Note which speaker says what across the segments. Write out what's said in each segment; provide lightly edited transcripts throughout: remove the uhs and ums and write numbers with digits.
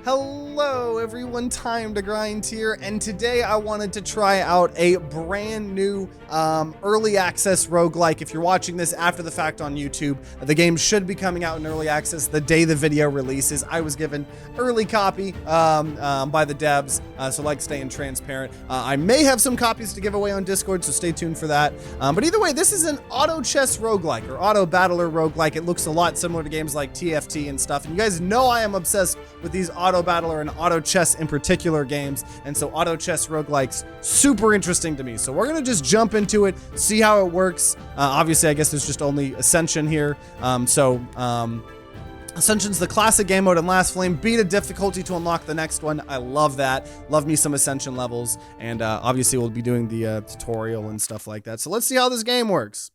Speaker 1: Hello everyone, Time to Grind here, and today I wanted to try out a brand new early access roguelike. If you're watching this after the fact on YouTube, the game should be coming out in early access the day the video releases. I was given early copy by the devs, so like staying transparent. I may have some copies to give away on Discord, so stay tuned for that. But either way, this is an auto chess roguelike or auto battler roguelike. It looks a lot similar to games like TFT and stuff, and you guys know I am obsessed with these auto battler and auto chess in particular games, and so auto chess roguelikes super interesting to me. So we're gonna just jump into it, see how it works. Obviously I guess there's just only Ascension here, Ascension's the classic game mode in Last Flame. Beat a difficulty to unlock the next one. I love that. Love me some Ascension levels, and obviously we'll be doing the tutorial and stuff like that. So let's see how this game works.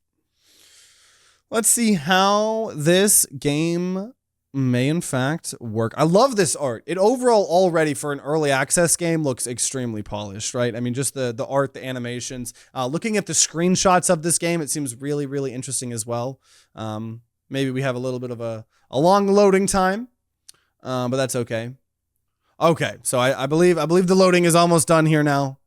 Speaker 1: Let's see how this game may in fact work. I love this art. It overall already for an early access game looks extremely polished, right? I mean, just the art, the animations. Looking at the screenshots of this game, it seems really, really interesting as well. Maybe we have a little bit of a long loading time, but that's okay. Okay, so I believe the loading is almost done here now.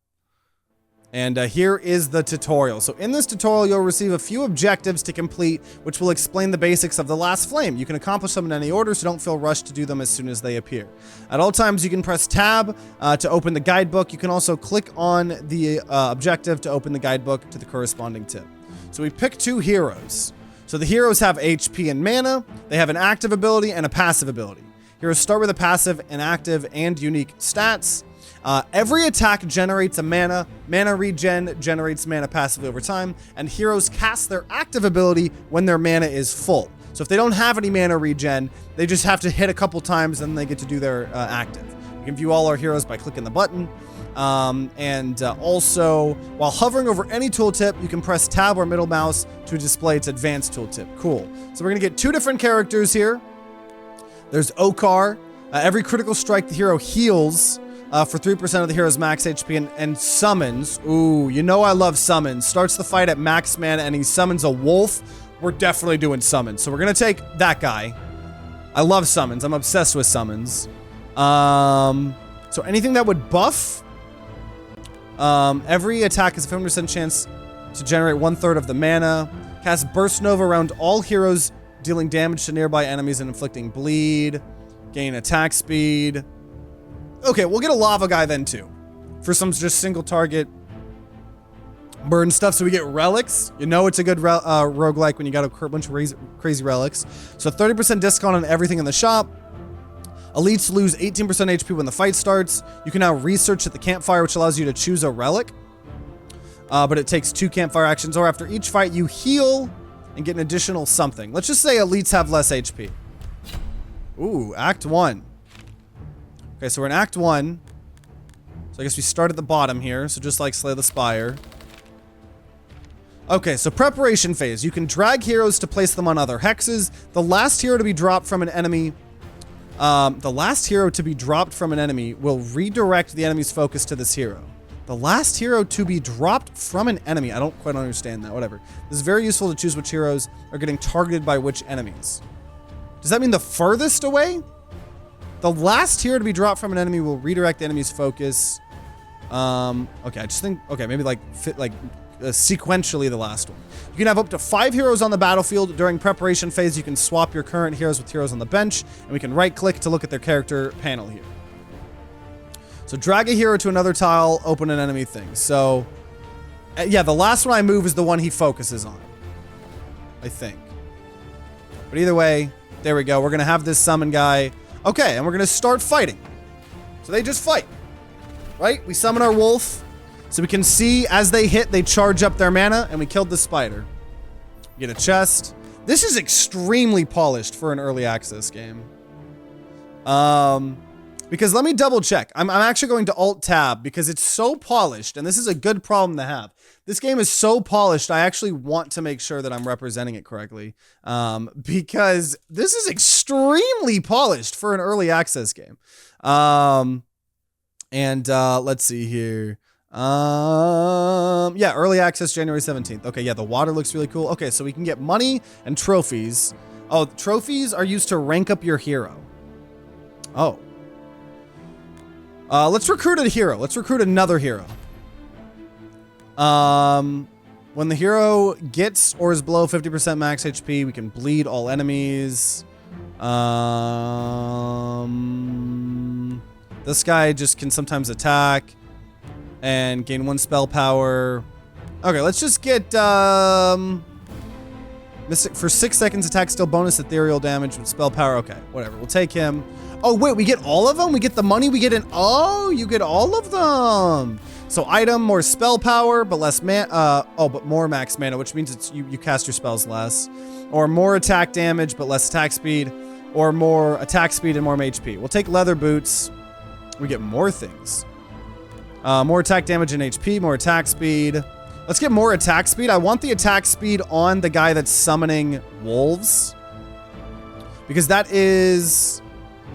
Speaker 1: And here is the tutorial. So in this tutorial, you'll receive a few objectives to complete, which will explain the basics of the Last Flame. You can accomplish them in any order, so don't feel rushed to do them as soon as they appear. At all times, you can press tab to open the guidebook. You can also click on the objective to open the guidebook to the corresponding tip. So we pick two heroes. So the heroes have HP and mana. They have an active ability and a passive ability. Heroes start with a passive, an active, and unique stats. Every attack generates a mana. Mana regen generates mana passively over time, and heroes cast their active ability when their mana is full. So if they don't have any mana regen, they just have to hit a couple times and they get to do their active. You can view all our heroes by clicking the button. Also, while hovering over any tooltip, you can press tab or middle mouse to display its advanced tooltip. Cool. So we're gonna get two different characters here. There's Okar. Every critical strike, the hero heals for 3% of the hero's max HP and summons. Ooh, you know I love summons. Starts the fight at max mana and he summons a wolf. We're definitely doing summons. So we're gonna take that guy. I love summons. I'm obsessed with summons. So anything that would buff. Every attack has a 50% chance to generate 1/3 of the mana. Cast Burst Nova around all heroes, dealing damage to nearby enemies and inflicting bleed. Gain attack speed. Okay, we'll get a lava guy then too, for some just single target burn stuff. So we get relics. You know it's a good roguelike when you got a bunch of crazy relics. So 30% discount on everything in the shop. Elites lose 18% HP when the fight starts. You can now research at the campfire, which allows you to choose a relic. But it takes 2 campfire actions, or after each fight you heal and get an additional something. Let's just say elites have less HP. Ooh, Act 1. Okay, so we're in Act 1. So I guess we start at the bottom here. So just like Slay the Spire. Okay, so preparation phase. You can drag heroes to place them on other hexes. The last hero to be dropped from an enemy... will redirect the enemy's focus to this hero. The last hero to be dropped from an enemy. I don't quite understand that. Whatever. This is very useful to choose which heroes are getting targeted by which enemies. Does that mean the furthest away? The last hero to be dropped from an enemy will redirect the enemy's focus. Okay, I just think, okay, maybe like sequentially the last one. You can have up to 5 heroes on the battlefield. During preparation phase, you can swap your current heroes with heroes on the bench, and we can right click to look at their character panel here. So drag a hero to another tile, open an enemy thing. So, yeah, the last one I move is the one he focuses on, I think. But either way, there we go. We're gonna have this summon guy. Okay, and we're gonna start fighting. So they just fight, right? We summon our wolf, so we can see as they hit, they charge up their mana, and we killed the spider. Get a chest. This is extremely polished for an early access game. Because let me double check. I'm actually going to Alt Tab because it's so polished, and this is a good problem to have. This game is so polished, I actually want to make sure that I'm representing it correctly. Because this is extremely polished for an early access game. Let's see here. Yeah, early access January 17th. Okay, yeah, the water looks really cool. Okay, so we can get money and trophies. Oh, trophies are used to rank up your hero. Oh. Let's recruit a hero. Let's recruit another hero. When the hero gets or is below 50% max HP, we can bleed all enemies. This guy just can sometimes attack and gain 1 spell power. Okay, let's just get for 6 seconds attack still bonus ethereal damage with spell power. Okay, whatever. We'll take him. Oh wait, we get all of them? We get the money, we get oh, you get all of them. So item, more spell power, but less but more max mana, which means it's you cast your spells less. Or more attack damage, but less attack speed. Or more attack speed and more HP. We'll take leather boots. We get more things. More attack damage and HP, more attack speed. Let's get more attack speed. I want the attack speed on the guy that's summoning wolves. Because that is...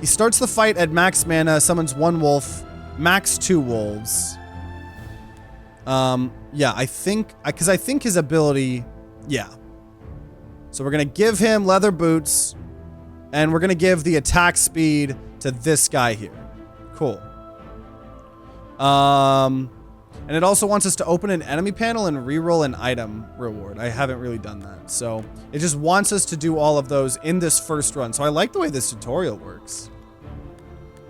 Speaker 1: He starts the fight at max mana, summons 1 wolf, max 2 wolves. Yeah, I think... Because I think his ability... Yeah. So we're going to give him leather boots. And we're going to give the attack speed to this guy here. Cool. And it also wants us to open an enemy panel and reroll an item reward. I haven't really done that. So it just wants us to do all of those in this first run. So I like the way this tutorial works.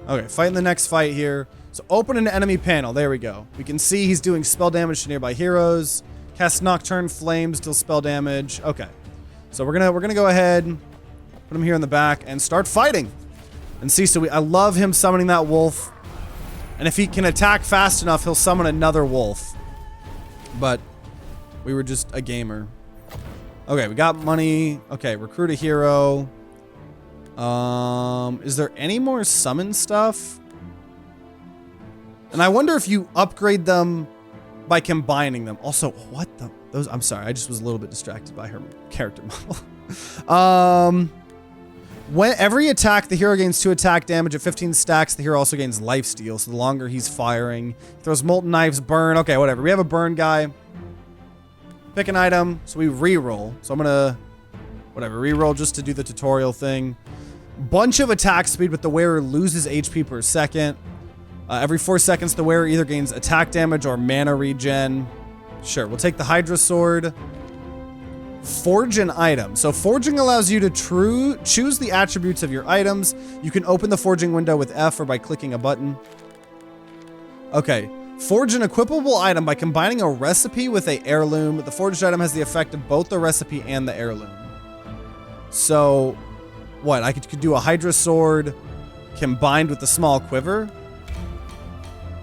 Speaker 1: Okay, fighting the next fight here. So open an enemy panel. There we go. We can see he's doing spell damage to nearby heroes. Cast Nocturne Flames, deal spell damage. Okay. So we're gonna go ahead, put him here in the back, and start fighting. And see, so I love him summoning that wolf. And if he can attack fast enough, he'll summon another wolf. But we were just a gamer. Okay, we got money. Okay, recruit a hero. Is there any more summon stuff? And I wonder if you upgrade them by combining them. Also, what the... I'm sorry, I just was a little bit distracted by her character model. When every attack, the hero gains 2 attack damage at 15 stacks. The hero also gains lifesteal, so the longer he's firing. Throws molten knives, burn. Okay, whatever. We have a burn guy. Pick an item, so we re-roll. So I'm gonna, whatever, re-roll just to do the tutorial thing. Bunch of attack speed, but the wearer loses HP per second. Every 4 seconds, the wearer either gains attack damage or mana regen. Sure, we'll take the Hydra Sword. Forge an item. So forging allows you to choose the attributes of your items. You can open the forging window with F or by clicking a button. Okay. Forge an equipable item by combining a recipe with an heirloom. The forged item has the effect of both the recipe and the heirloom. So, what? I could do a Hydra Sword combined with the small quiver.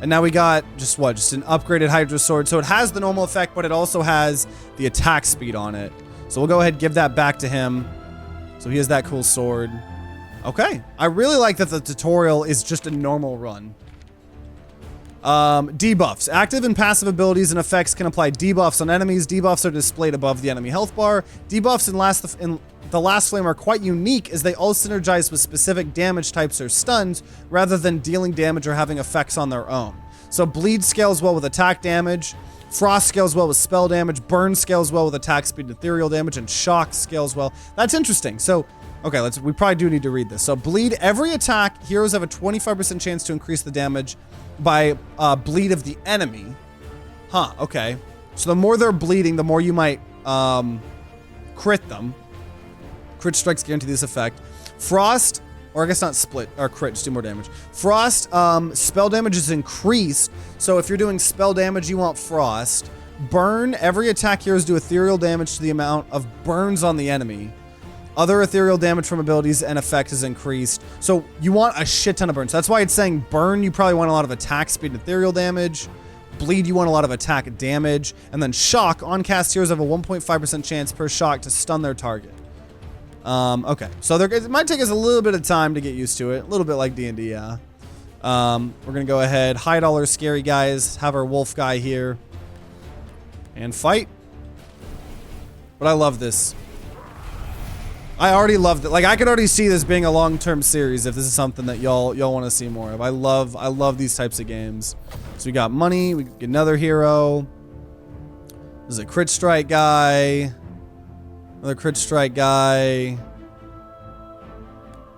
Speaker 1: And now we got just what? Just an upgraded Hydra Sword. So it has the normal effect, but it also has the attack speed on it. So we'll go ahead and give that back to him. So he has that cool sword. Okay. I really like that the tutorial is just a normal run. Debuffs. Active and passive abilities and effects can apply debuffs on enemies. Debuffs are displayed above the enemy health bar. Debuffs in the last flame are quite unique as they all synergize with specific damage types or stuns rather than dealing damage or having effects on their own. So bleed scales well with attack damage. Frost scales well with spell damage. Burn scales well with attack speed and ethereal damage. And shock scales well. That's interesting. So, okay, we probably do need to read this. So bleed, every attack, heroes have a 25% chance to increase the damage by bleed of the enemy. Huh, okay. So the more they're bleeding, the more you might crit them. Crit strikes guarantee this effect. Frost, or I guess not split, or crit, just do more damage. Frost, spell damage is increased. So if you're doing spell damage, you want Frost. Burn, every attack heroes do ethereal damage to the amount of burns on the enemy. Other ethereal damage from abilities and effects is increased. So you want a shit ton of burns. That's why it's saying burn, you probably want a lot of attack speed and ethereal damage. Bleed, you want a lot of attack damage. And then shock, on cast heroes have a 1.5% chance per shock to stun their target. Okay, so it might take us a little bit of time to get used to it. A little bit like D&D, yeah. We're gonna go ahead, hide all our scary guys, have our wolf guy here, and fight. But I love this. I already loved it. Like, I could already see this being a long-term series if this is something that y'all want to see more of. I love these types of games. So we got money, we get another hero. This is a crit strike guy. Another crit strike guy.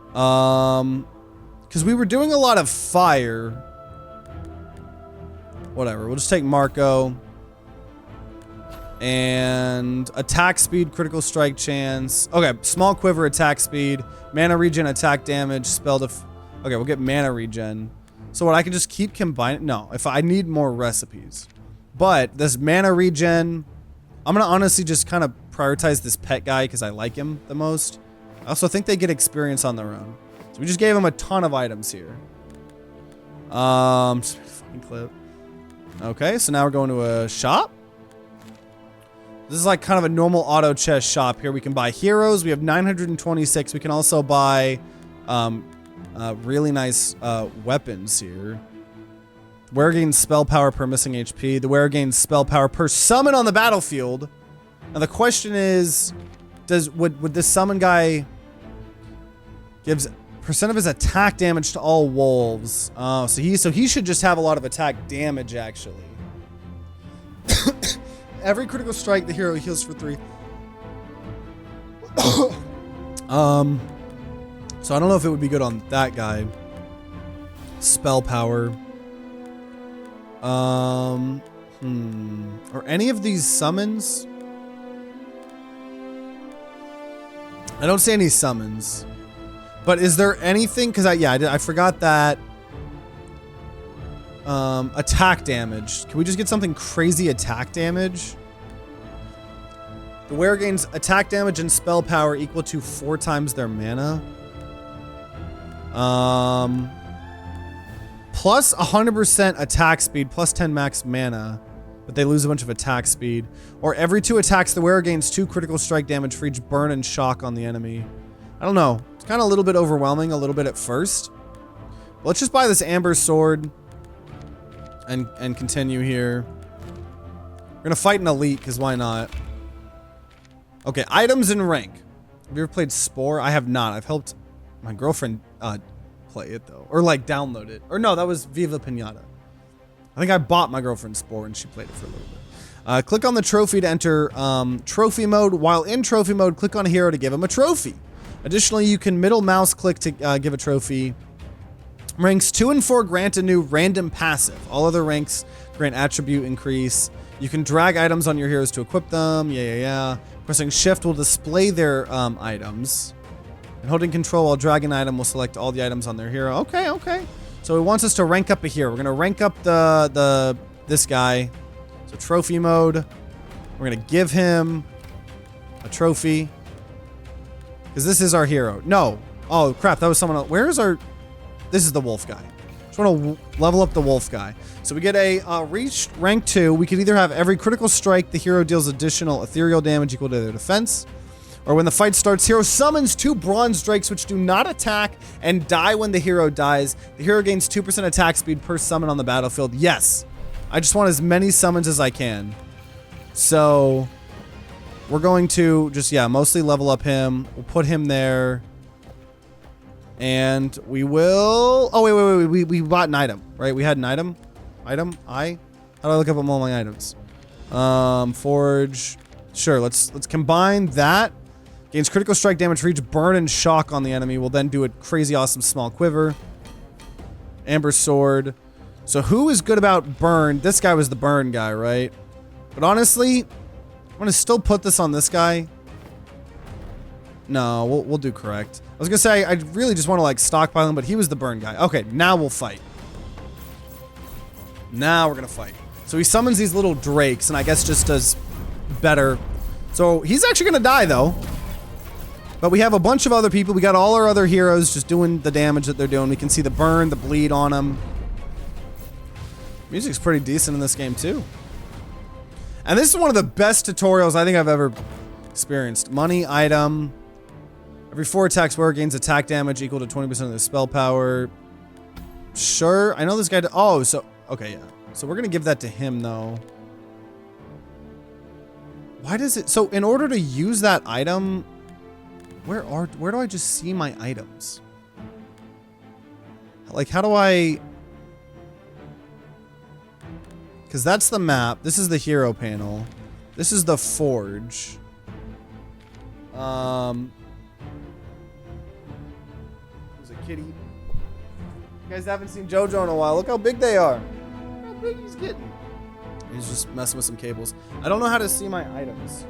Speaker 1: Because we were doing a lot of fire. Whatever. We'll just take Marco. And attack speed, critical strike chance. Okay, small quiver, attack speed, mana regen, attack damage, spell def. Okay, we'll get mana regen. So what, I can just keep combining? No, if I need more recipes. But this mana regen, I'm gonna honestly just kind of prioritize this pet guy because I like him the most. I also think they get experience on their own. So we just gave him a ton of items here. Fucking clip. Okay, so now we're going to a shop. This is like kind of a normal auto chest shop here. We can buy heroes. We have 926. We can also buy really nice weapons here. The wearer gains spell power per missing HP. The wearer gains spell power per summon on the battlefield. Now the question is, would this summon guy gives percent of his attack damage to all wolves? So he should just have a lot of attack damage actually. Every critical strike, the hero heals for 3. So I don't know if it would be good on that guy. Spell power. Are any of these summons? I don't see any summons. But is there anything? Because I forgot that. Attack damage. Can we just get something crazy attack damage? The wearer gains attack damage and spell power equal to 4 times their mana. Plus 100% attack speed, plus 10 max mana, but they lose a bunch of attack speed. Or every 2 attacks, the wearer gains 2 critical strike damage for each burn and shock on the enemy. I don't know. It's kind of a little bit overwhelming, a little bit at first. Let's just buy this amber sword. And continue here. We're gonna fight an elite, because why not? Okay, items and rank. Have you ever played Spore? I have not. I've helped my girlfriend play it, though. Or, like, download it. Or, no, that was Viva Pinata. I think I bought my girlfriend Spore, and she played it for a little bit. Click on the trophy to enter trophy mode. While in trophy mode, click on a hero to give him a trophy. Additionally, you can middle mouse click to give a trophy. Ranks 2 and 4 grant a new random passive. All other ranks grant attribute increase. You can drag items on your heroes to equip them. Yeah. Pressing shift will display their items. And holding control while dragging an item will select all the items on their hero. Okay. So it wants us to rank up a hero. We're gonna rank up this guy. So trophy mode. We're gonna give him a trophy. Because this is our hero. No. Oh crap, that was someone else. Where is our... This is the wolf guy. Just want to level up the wolf guy. So we get a reached rank 2. We can either have every critical strike, the hero deals additional ethereal damage equal to their defense. Or when the fight starts, hero summons 2 bronze drakes which do not attack and die when the hero dies. The hero gains 2% attack speed per summon on the battlefield. Yes. I just want as many summons as I can. So we're going to just, mostly level up him. We'll put him there. And we will... Oh, wait. We bought an item, right? We had an item. How do I look up all my items? Forge. Sure, let's combine that. Gains critical strike damage for each burn and shock on the enemy. We'll then do a crazy awesome small quiver. Amber sword. So who is good about burn? This guy was the burn guy, right? But honestly, I'm going to still put this on this guy. No, we'll do correct. I was gonna say, I really just want to like stockpile him, but he was the burn guy. Okay, now we'll fight. Now we're gonna fight. So he summons these little drakes, and I guess just does better. So he's actually gonna die though. But we have a bunch of other people. We got all our other heroes just doing the damage that they're doing. We can see the burn, the bleed on them. Music's pretty decent in this game too. And this is one of the best tutorials I think I've ever experienced. Money, item. Every 4 attacks, wearer gains attack damage equal to 20% of their spell power. Sure. I know this guy... Oh, so... Okay, yeah. So we're going to give that to him, though. Why does it... So in order to use that item... Where do I just see my items? Like, how do I... Because that's the map. This is the hero panel. This is the forge. There's a kitty. You guys haven't seen JoJo in a while. Look how big they are. Look how he's getting? He's just messing with some cables. I don't know how to see my items.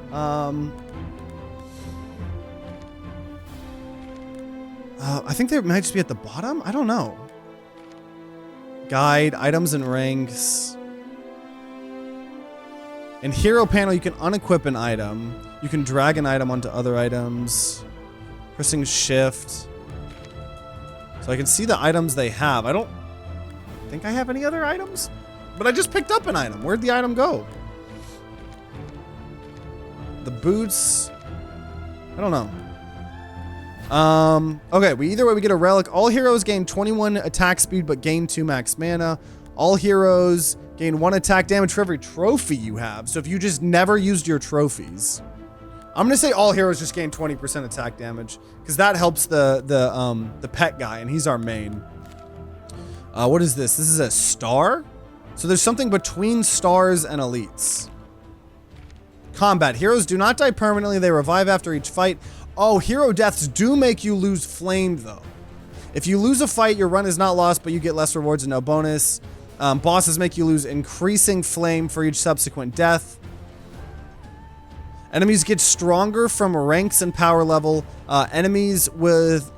Speaker 1: I think they might just be at the bottom. I don't know. Guide, items and ranks. In hero panel, you can unequip an item. You can drag an item onto other items. Pressing shift. So I can see the items they have. I don't think I have any other items, but I just picked up an item. Where'd the item go? The boots. I don't know. Okay, either way we get a relic. All heroes gain 21 attack speed but gain 2 max mana. All heroes gain 1 attack damage for every trophy you have. So if you just never used your trophies, I'm gonna say all heroes just gain 20% attack damage because that helps the pet guy, and he's our main. What is this? This is a star. So there's something between stars and elites. Combat. Heroes do not die permanently. They revive after each fight. Oh, hero deaths do make you lose flame, though. If you lose a fight, your run is not lost, but you get less rewards and no bonus. Bosses make you lose increasing flame for each subsequent death. Enemies get stronger from ranks and power level. Enemies with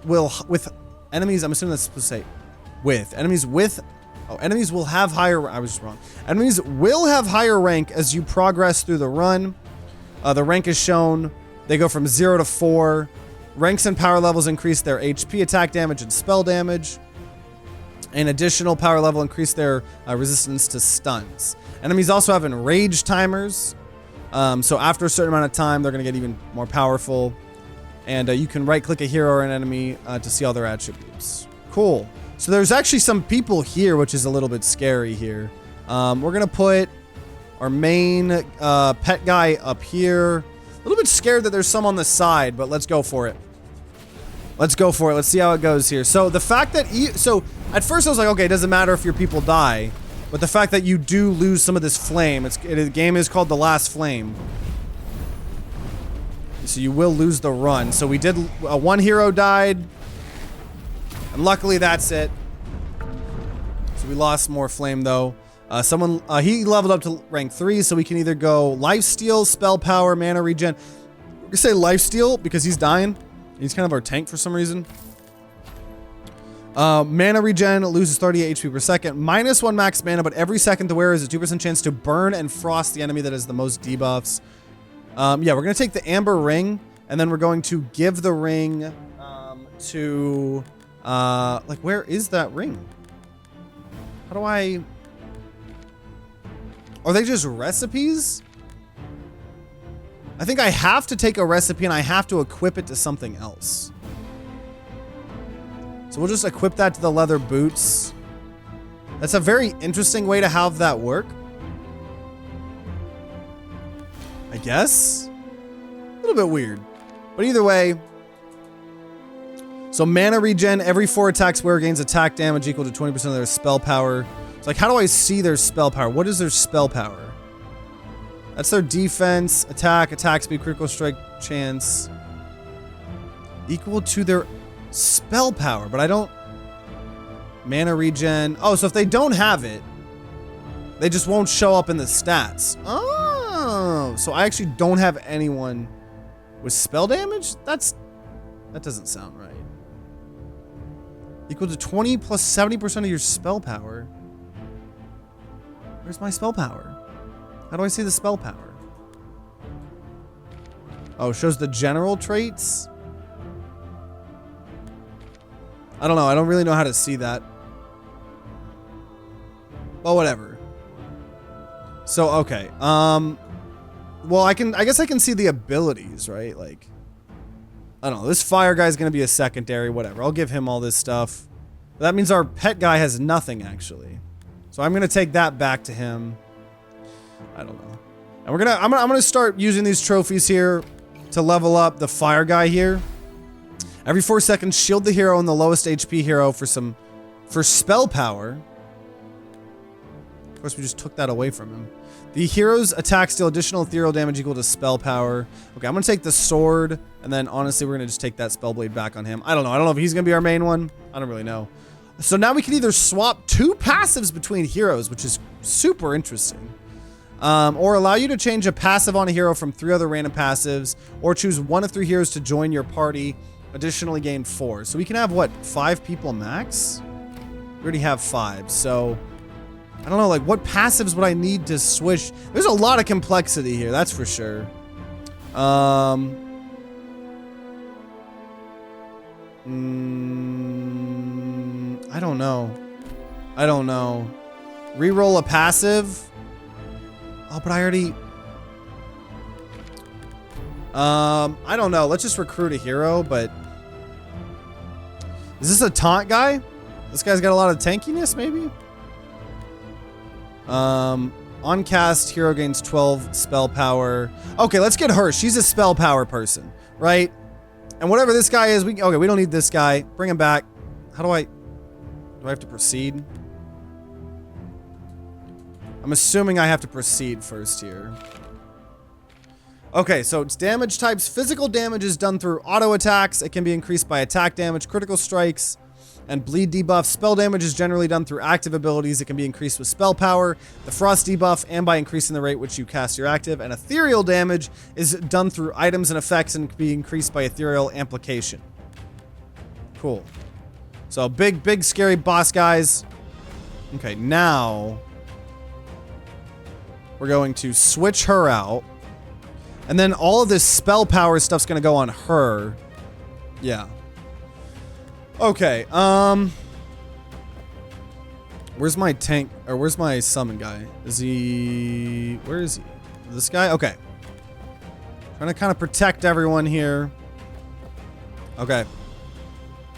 Speaker 1: enemies, I'm assuming that's supposed to say with. Enemies will have higher, I was wrong. Enemies will have higher rank as you progress through the run. The rank is shown. They go from 0 to 4. Ranks and power levels increase their HP, attack damage, and spell damage. An additional power level increase their resistance to stuns. Enemies also have enrage timers. So after a certain amount of time, they're going to get even more powerful. And you can right-click a hero or an enemy to see all their attributes. Cool. So there's actually some people here, which is a little bit scary here. We're going to put our main pet guy up here. A little bit scared that there's some on the side, but let's go for it. Let's go for it. Let's see how it goes here. So the fact that so at first I was like, okay, it doesn't matter if your people die, but the fact that you do lose some of this flame, the game is called The Last Flame. So you will lose the run. So we did, one hero died, and luckily that's it. So we lost more flame though. He leveled up to rank 3, so we can either go lifesteal, spell power, mana regen. We're gonna say lifesteal because he's dying. He's kind of our tank for some reason. Mana regen loses 38 HP per second. -1 max mana, but every second the wearer has a 2% chance to burn and frost the enemy that has the most debuffs. Yeah, we're gonna take the amber ring, and then we're going to give the ring to like, where is that ring? How do I? Are they just recipes? I think I have to take a recipe and I have to equip it to something else. So we'll just equip that to the leather boots. That's a very interesting way to have that work, I guess. A little bit weird, but either way. So mana regen, every 4 attacks wearer gains attack damage equal to 20% of their spell power. It's like, how do I see their spell power? What is their spell power? That's their defense, attack speed, critical strike chance. Equal to their spell power, but I don't... Mana regen. Oh, so if they don't have it, they just won't show up in the stats. Oh, so I actually don't have anyone with spell damage? That doesn't sound right. Equal to 20 plus 70% of your spell power. Where's my spell power? How do I see the spell power? Oh, it shows the general traits. I don't know. I don't really know how to see that. Well, whatever. So, okay. Well, I guess I can see the abilities, right? Like, I don't know. This fire guy is going to be a secondary, whatever. I'll give him all this stuff. But that means our pet guy has nothing, actually. So I'm going to take that back to him. I don't know. And I'm gonna start using these trophies here to level up the fire guy here. Every 4 seconds, shield the hero and the lowest HP hero for spell power. Of course, we just took that away from him. The hero's attacks deal additional ethereal damage equal to spell power. Okay, I'm gonna take the sword, and then honestly, we're gonna just take that spell blade back on him. I don't know. I don't know if he's gonna be our main one. I don't really know. So now we can either swap 2 passives between heroes, which is super interesting. Or allow you to change a passive on a hero from 3 other random passives, or choose 1 of 3 heroes to join your party. Additionally gain 4. So we can have, what, 5 people max? We already have 5, so I don't know, like, what passives would I need to switch? There's a lot of complexity here, that's for sure. I don't know. I don't know. Reroll a passive? Oh, but I already... I don't know. Let's just recruit a hero, but... Is this a taunt guy? This guy's got a lot of tankiness, maybe? On cast, hero gains 12 spell power. Okay, let's get her. She's a spell power person, right? And whatever this guy is, we don't need this guy. Bring him back. How do I have to proceed? I'm assuming I have to proceed first here. Okay, so it's damage types. Physical damage is done through auto attacks. It can be increased by attack damage, critical strikes, and bleed debuff. Spell damage is generally done through active abilities. It can be increased with spell power, the frost debuff, and by increasing the rate which you cast your active. And ethereal damage is done through items and effects and can be increased by ethereal amplification. Cool. So big, scary boss guys. Okay, now we're going to switch her out. And then all of this spell power stuff's gonna go on her. Yeah. Okay, where's my tank, or where's my summon guy? Is he, where is he? This guy? Okay. Trying to kind of protect everyone here. Okay.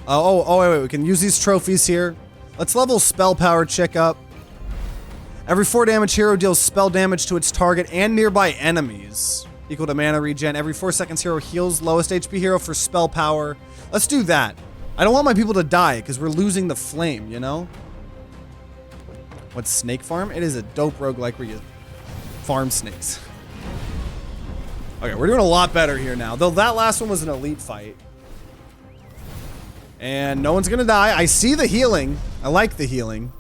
Speaker 1: Wait, we can use these trophies here. Let's level spell power chick up. Every 4 damage hero deals spell damage to its target and nearby enemies. Equal to mana regen. Every 4 seconds hero heals lowest HP hero for spell power. Let's do that. I don't want my people to die because we're losing the flame, you know? What's Snake Farm? It is a dope roguelike where you farm snakes. Okay, we're doing a lot better here now. Though that last one was an elite fight. And no one's gonna die. I see the healing. I like the healing.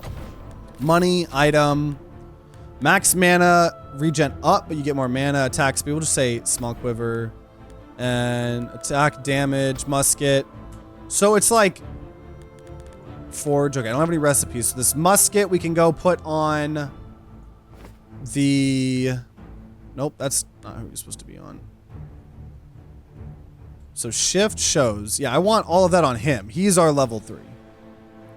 Speaker 1: Money, item, max mana, regen up, but you get more mana, attack speed. We'll just say small quiver. And attack damage, musket. So it's like forge. Okay, I don't have any recipes. So this musket we can go put on the... Nope, that's not who you're supposed to be on. So shift shows. Yeah, I want all of that on him. He's our level 3.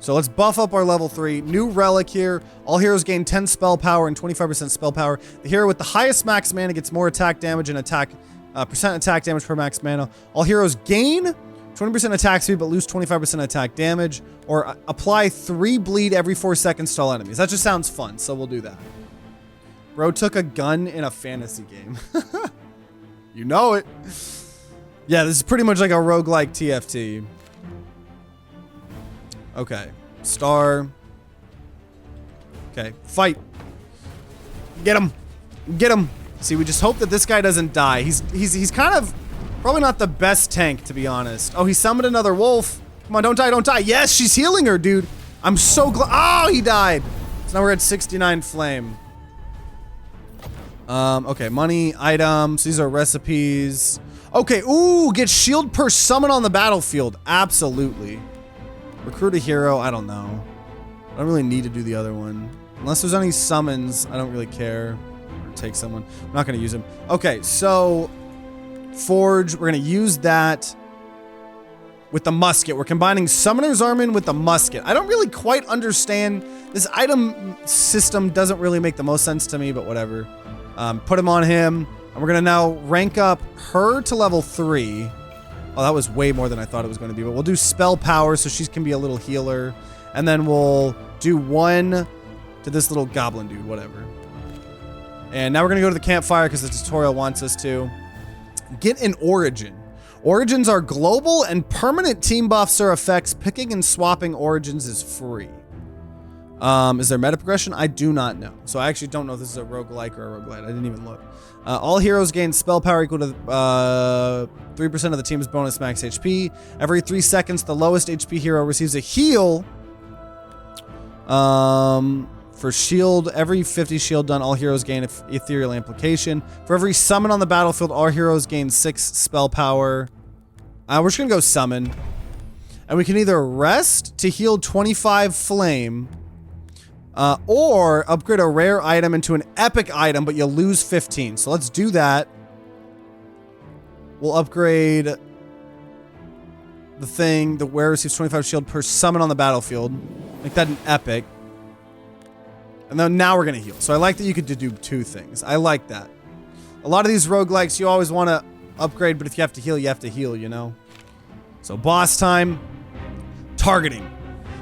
Speaker 1: So let's buff up our level 3. New relic here. All heroes gain 10 spell power and 25% spell power. The hero with the highest max mana gets more attack damage and percent attack damage per max mana. All heroes gain 20% attack speed but lose 25% attack damage, or apply 3 bleed every 4 seconds to all enemies. That just sounds fun, so we'll do that. Bro took a gun in a fantasy game. You know it. Yeah, this is pretty much like a roguelike TFT. Okay. Star. Okay. Fight. Get him. Get him. See, we just hope that this guy doesn't die. He's kind of probably not the best tank, to be honest. Oh, he summoned another wolf. Come on, don't die, don't die. Yes, she's healing her, dude. I'm so glad. Oh, he died. So now we're at 69 flame. Okay, money, items. These are recipes. Okay, ooh, get shield per summon on the battlefield. Absolutely. Recruit a hero. I don't know. I don't really need to do the other one. Unless there's any summons, I don't really care. Or take someone. I'm not going to use him. Okay, so forge. We're going to use that with the musket. We're combining Summoner's Armin with the musket. I don't really quite understand. This item system doesn't really make the most sense to me, but whatever. Put him on him. And we're going to now rank up her to level 3. Oh, that was way more than I thought it was going to be. But we'll do spell power so she can be a little healer. And then we'll do 1 to this little goblin dude, whatever. And now we're going to go to the campfire because the tutorial wants us to. Get an origin. Origins are global and permanent team buffs or effects. Picking and swapping origins is free. Is there meta progression? I do not know. So I actually don't know if this is a roguelike or a roguelite. I didn't even look. All heroes gain spell power equal to 3% of the team's bonus max HP. Every 3 seconds, the lowest HP hero receives a heal For shield, every 50 shield done, all heroes gain ethereal amplification. For every summon on the battlefield, all heroes gain 6 spell power. We're just gonna go summon. And we can either rest to heal 25 flame, or upgrade a rare item into an epic item, but you'll lose 15. So let's do that. We'll upgrade the thing, the wearer receives 25 shield per summon on the battlefield. Make that an epic. And then now we're going to heal. So I like that you could do 2 things. I like that. A lot of these roguelikes, you always want to upgrade, but if you have to heal, you know? So boss time. Targeting.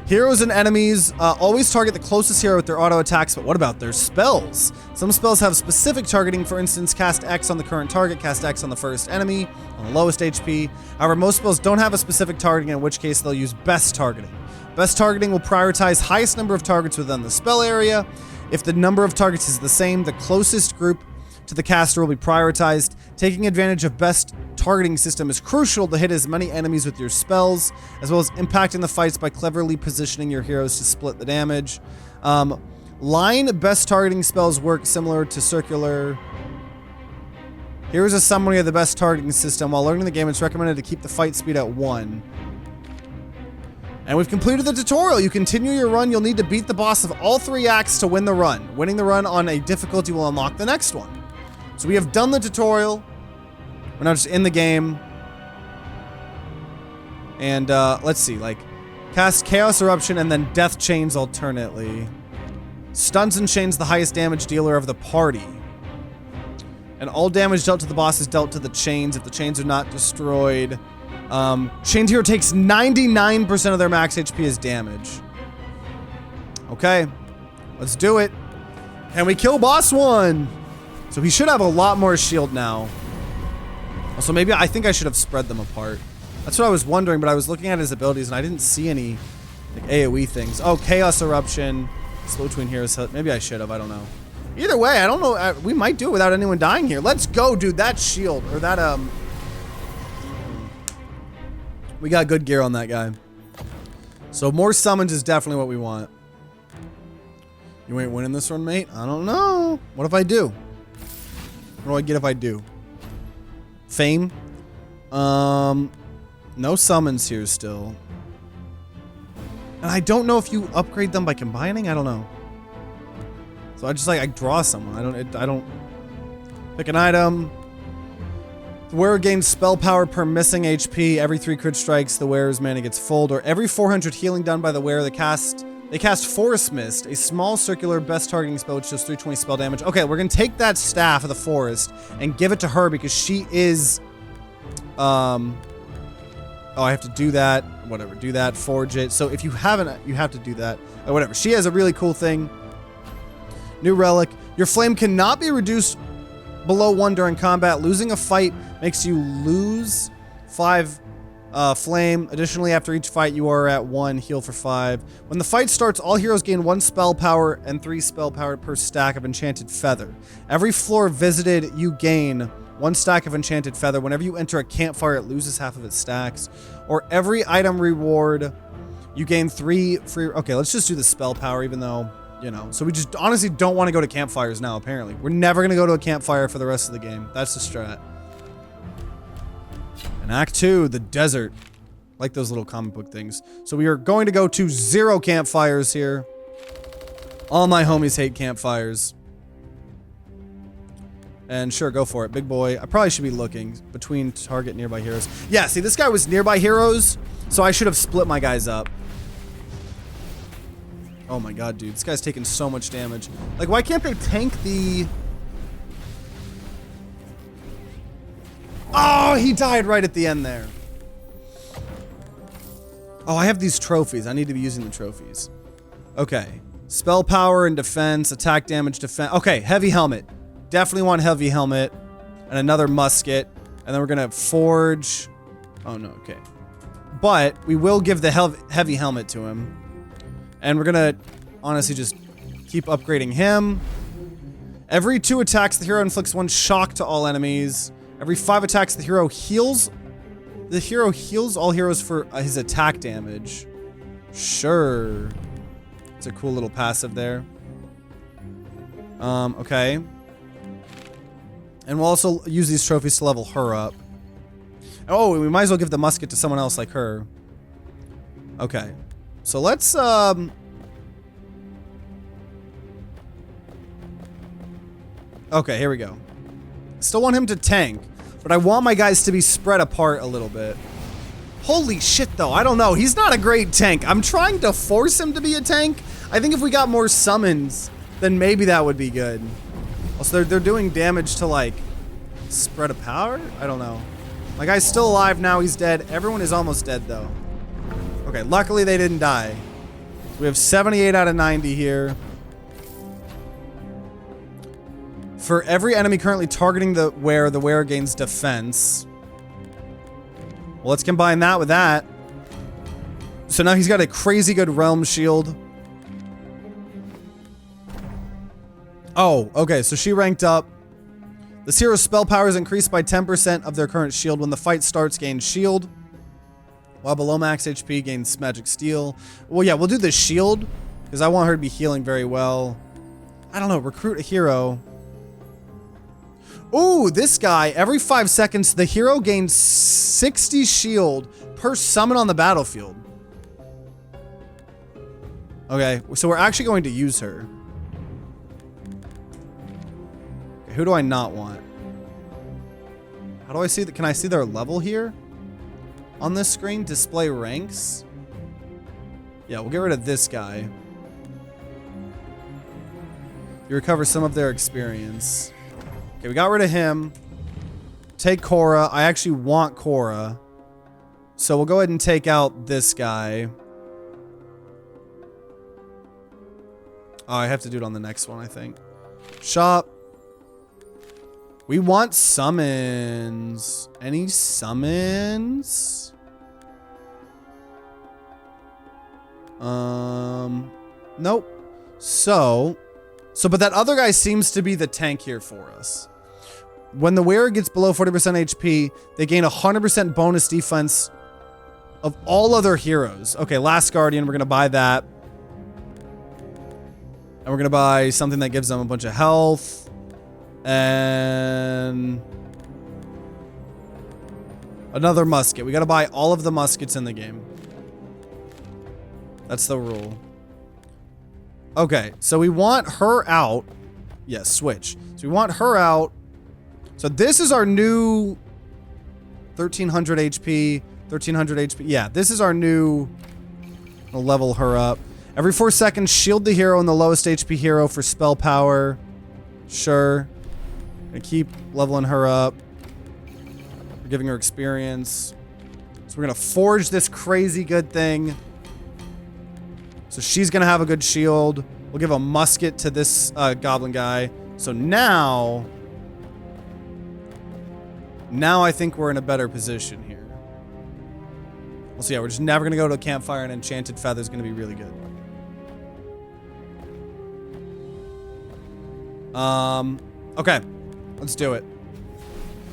Speaker 1: Heroes and enemies always target the closest hero with their auto attacks, but what about their spells? Some spells have specific targeting. For instance, cast X on the current target, cast X on the first enemy, on the lowest HP. However, most spells don't have a specific targeting, in which case they'll use best targeting. Best targeting will prioritize highest number of targets within the spell area. If the number of targets is the same, the closest group to the caster will be prioritized. Taking advantage of best targeting system is crucial to hit as many enemies with your spells, as well as impacting the fights by cleverly positioning your heroes to split the damage. Line best targeting spells work similar to circular. Here's a summary of the best targeting system. While learning the game, it's recommended to keep the fight speed at 1. And we've completed the tutorial. You continue your run. You'll need to beat the boss of all 3 acts to win the run. Winning the run on a difficulty will unlock the next one. So we have done the tutorial. We're now just in the game. And let's see, like, cast Chaos Eruption and then Death Chains alternately. Stuns and Chains the highest damage dealer of the party. And all damage dealt to the boss is dealt to the chains if the chains are not destroyed. Chained hero takes 99% of their max HP as damage. Okay, let's do it. And we kill boss 1. So he should have a lot more shield now. Also, maybe I think I should have spread them apart. That's what I was wondering, but I was looking at his abilities and I didn't see any like AoE things. Oh, Chaos Eruption. Slow between heroes. Maybe I should have. I don't know. Either way, I don't know. We might do it without anyone dying here. Let's go, dude. That shield or that we got good gear on that guy. So more summons is definitely what we want. You ain't winning this one, mate? I don't know. What if I do? What do I get if I do? Fame? No summons here still. And I don't know if you upgrade them by combining. I don't know. So I just I draw someone. I don't pick an item. The wearer gains spell power per missing HP. Every 3 crit strikes, the wearer's mana gets full. Or every 400 healing done by the wearer, they cast Forest Mist, a small circular best targeting spell which does 320 spell damage. Okay, we're gonna take that staff of the forest and give it to her because she is oh, I have to do that. Whatever, do that, forge it. So if you haven't, you have to do that. Whatever. She has a really cool thing. New relic. Your flame cannot be reduced below 1 during combat. Losing a fight makes you lose 5 flame. Additionally, after each fight, you are at 1, heal for 5. When the fight starts, all heroes gain 1 spell power and 3 spell power per stack of enchanted feather. Every floor visited, you gain 1 stack of enchanted feather. Whenever you enter a campfire, it loses half of its stacks. Or every item reward, you gain 3 free. Okay, let's just do the spell power, even though, you know. So we just honestly don't want to go to campfires now, apparently. We're never going to go to a campfire for the rest of the game. That's the strat. And Act 2, the desert. Like those little comic book things. So we are going to go to 0 campfires here. All my homies hate campfires. And sure, go for it. Big boy. I probably should be looking between target nearby heroes. Yeah, see, this guy was nearby heroes, so I should have split my guys up. Oh my god, dude. This guy's taking so much damage. Like, why can't they tank the... Oh, he died right at the end there. Oh, I have these trophies. I need to be using the trophies. Okay. Spell power and defense, attack damage, defense. Okay, heavy helmet. Definitely want heavy helmet. And another musket. And then we're going to forge... Oh, no, okay. But we will give the heavy helmet to him. And we're going to honestly just keep upgrading him. Every 2 attacks, the hero inflicts 1 shock to all enemies. Every 5 attacks, the hero heals... The hero heals all heroes for his attack damage. Sure. It's a cool little passive there. Okay. And we'll also use these trophies to level her up. Oh, we might as well give the musket to someone else like her. Okay. So let's, okay, here we go. Still want him to tank, but I want my guys to be spread apart a little bit. Holy shit, though. I don't know. He's not a great tank. I'm trying to force him to be a tank. I think if we got more summons, then maybe that would be good. Also, they're doing damage to, like, spread of power? I don't know. My guy's still alive now. He's dead. Everyone is almost dead, though. Okay, luckily they didn't die. We have 78 out of 90 here. For every enemy currently targeting the wearer gains defense. Well, let's combine that with that. So now he's got a crazy good realm shield. Oh, okay, so she ranked up. This hero's spell power is increased by 10% of their current shield. When the fight starts, gain shield. While below max HP, gains magic steel. Well, yeah, we'll do the shield, because I want her to be healing very well. I don't know, recruit a hero. Ooh, this guy, every 5 seconds, the hero gains 60 shield per summon on the battlefield. Okay, so we're actually going to use her. Okay, who do I not want? How do I see that? Can I see their level here? On this screen, display ranks. Yeah, we'll get rid of this guy. You recover some of their experience. Okay, we got rid of him. Take Korra. I actually want Korra. So we'll go ahead and take out this guy. Oh, I have to do it on the next one, I think. Shop. We want summons. Any summons? Nope. But that other guy seems to be the tank here for us. When the wearer gets below 40% HP, they gain 100% bonus defense of all other heroes. Okay, Last Guardian, we're going to buy that. And we're going to buy something that gives them a bunch of health. And another musket. We got to buy all of the muskets in the game. That's the rule. Okay, so we want her out. Yes, switch. So we want her out. So this is our new 1300 HP, 1300 HP. Yeah, this is our new. We'll level her up. Every 4 seconds, shield the hero and the lowest HP hero for spell power. Sure. Gonna keep leveling her up. We're giving her experience. So we're gonna forge this crazy good thing. So she's gonna have a good shield. We'll give a musket to this goblin guy. So now I think we're in a better position here. Well, so yeah, we're just never gonna go to a campfire, and enchanted feather is gonna be really good. Okay, let's do it.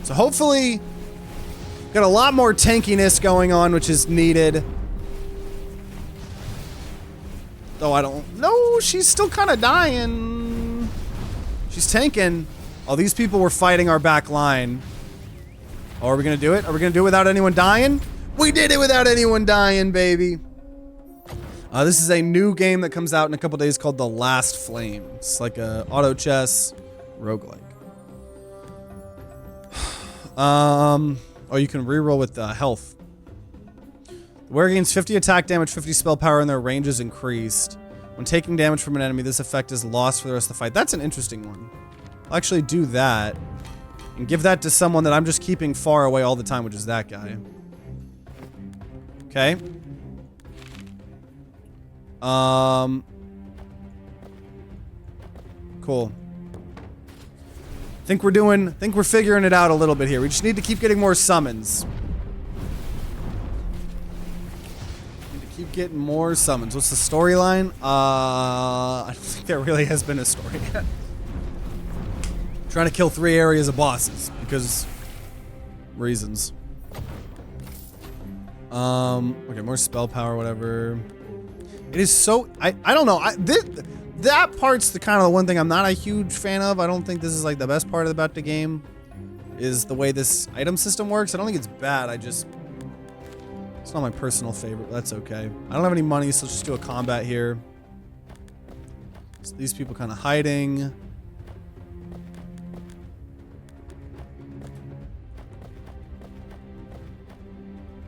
Speaker 1: So hopefully, got a lot more tankiness going on, which is needed. Though I don't know, she's still kind of dying. She's tanking. Oh, these people were fighting our back line. Oh, are we gonna do it? Are we gonna do it without anyone dying? We did it without anyone dying, baby. This is a new game that comes out in a couple days called The Last Flame. It's like a auto chess roguelike. Oh, you can reroll with health. The wearer gains 50 attack damage, 50 spell power, and their range is increased. When taking damage from an enemy, this effect is lost for the rest of the fight. That's an interesting one. I'll actually do that and give that to someone that I'm just keeping far away all the time, which is that guy. Okay. Cool. Think we're figuring it out a little bit here. We just need to keep getting more summons. Need to keep getting more summons. What's the storyline? I don't think there really has been a story yet. Trying to kill 3 areas of bosses because reasons. Okay, more spell power, whatever. It is so, I don't know. That part's the kind of the one thing I'm not a huge fan of. I don't think this is like the best part about the game, is the way this item system works. I don't think it's bad. It's not my personal favorite. That's okay. I don't have any money, so let's just do a combat here. So these people kind of hiding.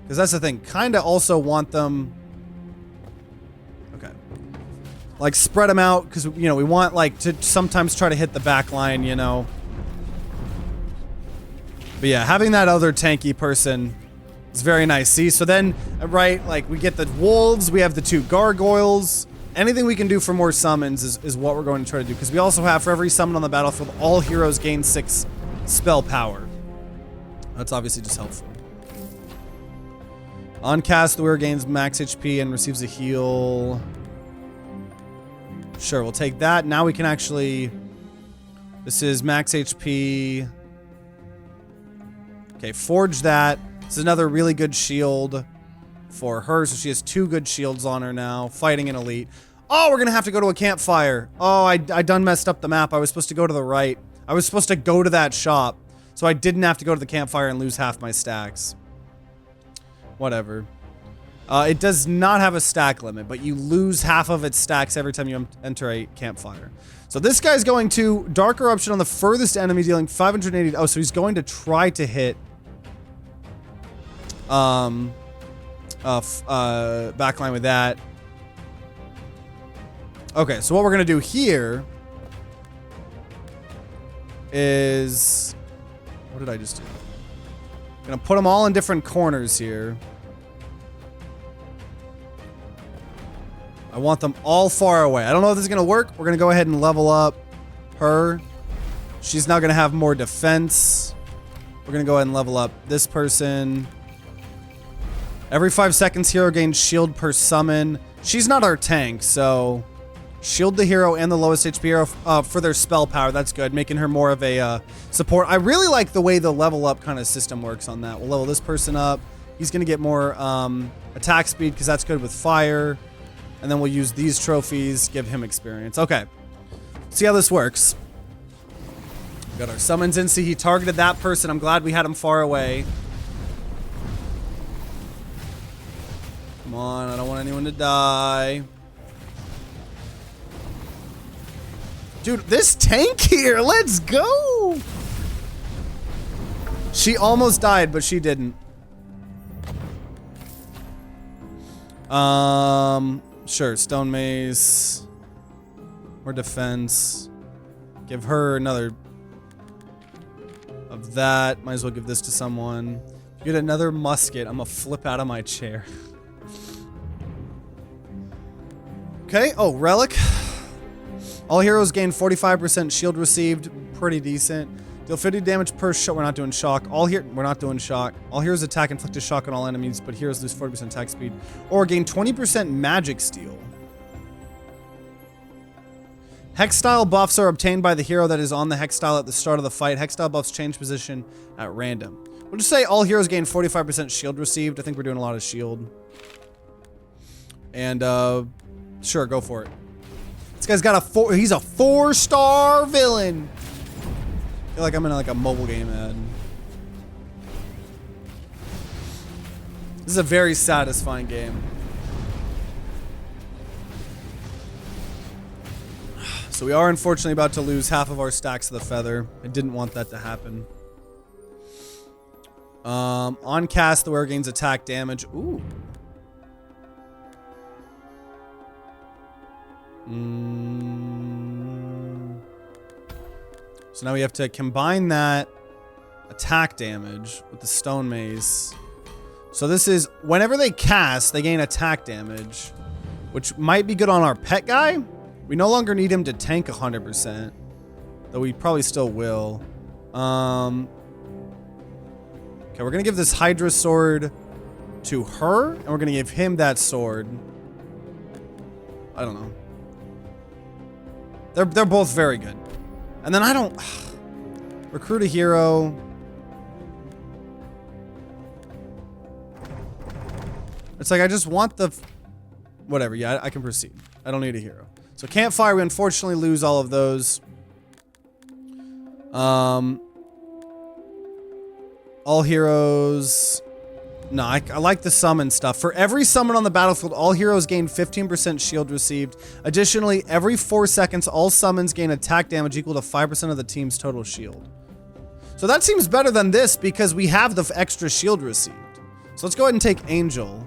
Speaker 1: Because that's the thing. Kind of also want them... Okay. Like, spread them out, because, you know, we want, like, to sometimes try to hit the back line, you know. But yeah, having that other tanky person is very nice. See, so then, right, like, we get the wolves, we have the 2 gargoyles. Anything we can do for more summons is what we're going to try to do. Because we also have, for every summon on the battlefield, all heroes gain 6 spell power. That's obviously just helpful. On cast, the wearer gains max HP and receives a heal. Sure, we'll take that. Now we can actually... This is max HP. Okay, forge that. This is another really good shield for her. So she has 2 good shields on her now. Fighting an elite. Oh, we're going to have to go to a campfire. Oh, I done messed up the map. I was supposed to go to the right. I was supposed to go to that shop. So I didn't have to go to the campfire and lose half my stacks. Whatever. It does not have a stack limit, but you lose half of its stacks every time you enter a campfire. So this guy's going to Dark Eruption on the furthest enemy, dealing 580. Oh, so he's going to try to hit backline with that. Okay, so what we're gonna do here is, what did I just do? I'm gonna put them all in different corners here. I want them all far away. I don't know if this is gonna work. We're gonna go ahead and level up her. She's now gonna have more defense. We're gonna go ahead and level up this person. Every 5 seconds, hero gains shield per summon. She's not our tank, so shield the hero and the lowest HP hero for their spell power. That's good, making her more of a support. I really like the way the level up kind of system works on that. We'll level this person up. He's gonna get more attack speed because that's good with fire. And then we'll use these trophies, give him experience. Okay, see how this works. We got our summons in. See, he targeted that person. I'm glad we had him far away. Come on, I don't want anyone to die. Dude, this tank here, let's go! She almost died, but she didn't. Sure, Stone Mace. More defense. Give her another of that. Might as well give this to someone. Get another musket. I'm gonna flip out of my chair. Okay, oh, relic. All heroes gain 45% shield received. Pretty decent. Deal 50 damage per shot. We're not doing shock. We're not doing shock. All heroes attack, inflict a shock on all enemies, but heroes lose 40% attack speed. Or gain 20% magic steal. Hex style buffs are obtained by the hero that is on the hex style at the start of the fight. Hex style buffs change position at random. We'll just say all heroes gain 45% shield received. I think we're doing a lot of shield. And, sure, go for it. This guy's got he's a 4-star villain. I feel like I'm in like a mobile game ad. This is a very satisfying game. So we are unfortunately about to lose half of our stacks of the feather. I didn't want that to happen. On cast, the wearer gains attack damage. Ooh. So now we have to combine that attack damage with the stone mace. So this is, whenever they cast, they gain attack damage, which might be good on our pet guy. We no longer need him to tank 100%, though we probably still will. Okay, we're gonna give this Hydra sword to her, and we're gonna give him that sword. I don't know. They're both very good. And then I don't... Recruit a hero. It's like I just want the Whatever, yeah, I can proceed. I don't need a hero. So campfire, we unfortunately lose all of those. All heroes. No, I like the summon stuff. For every summon on the battlefield, all heroes gain 15% shield received. Additionally, every 4 seconds, all summons gain attack damage equal to 5% of the team's total shield. So that seems better than this because we have the extra shield received. So let's go ahead and take Angel.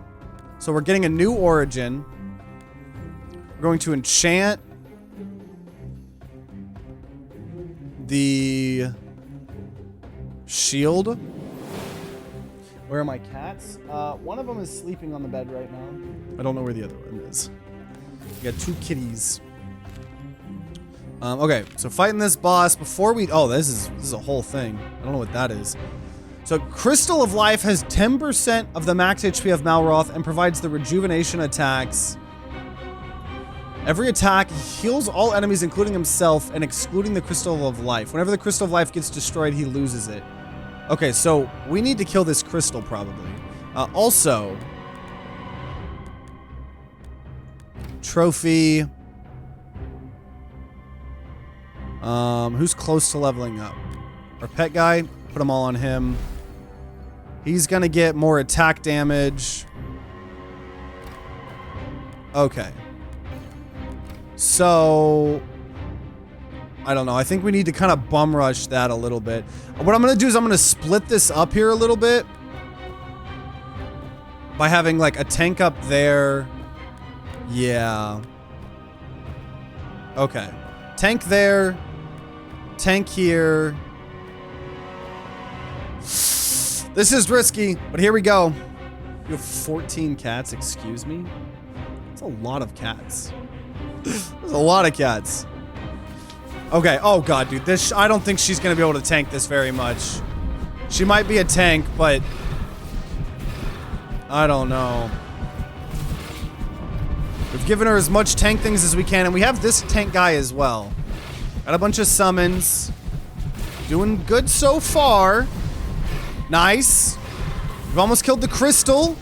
Speaker 1: So we're getting a new origin. We're going to enchant the shield. Where are my cats? One of them is sleeping on the bed right now. I don't know where the other one is. We got 2 kitties. Okay, so fighting this boss before we... Oh, this is a whole thing. I don't know what that is. So Crystal of Life has 10% of the max HP of Malroth and provides the rejuvenation attacks. Every attack heals all enemies, including himself, and excluding the Crystal of Life. Whenever the Crystal of Life gets destroyed, he loses it. Okay, so we need to kill this crystal, probably. Also... Trophy... who's close to leveling up? Our pet guy, put them all on him. He's gonna get more attack damage. Okay. So... I don't know. I think we need to kind of bum rush that a little bit. What I'm going to do is I'm going to split this up here a little bit. By having like a tank up there. Yeah. Okay. Tank there. Tank here. This is risky, but here we go. You have 14 cats, excuse me? That's a lot of cats. There's a lot of cats. Okay, oh god, dude, this, I don't think she's gonna be able to tank this very much. She might be a tank, but... I don't know. We've given her as much tank things as we can, and we have this tank guy as well. Got a bunch of summons. Doing good so far. Nice. We've almost killed the crystal.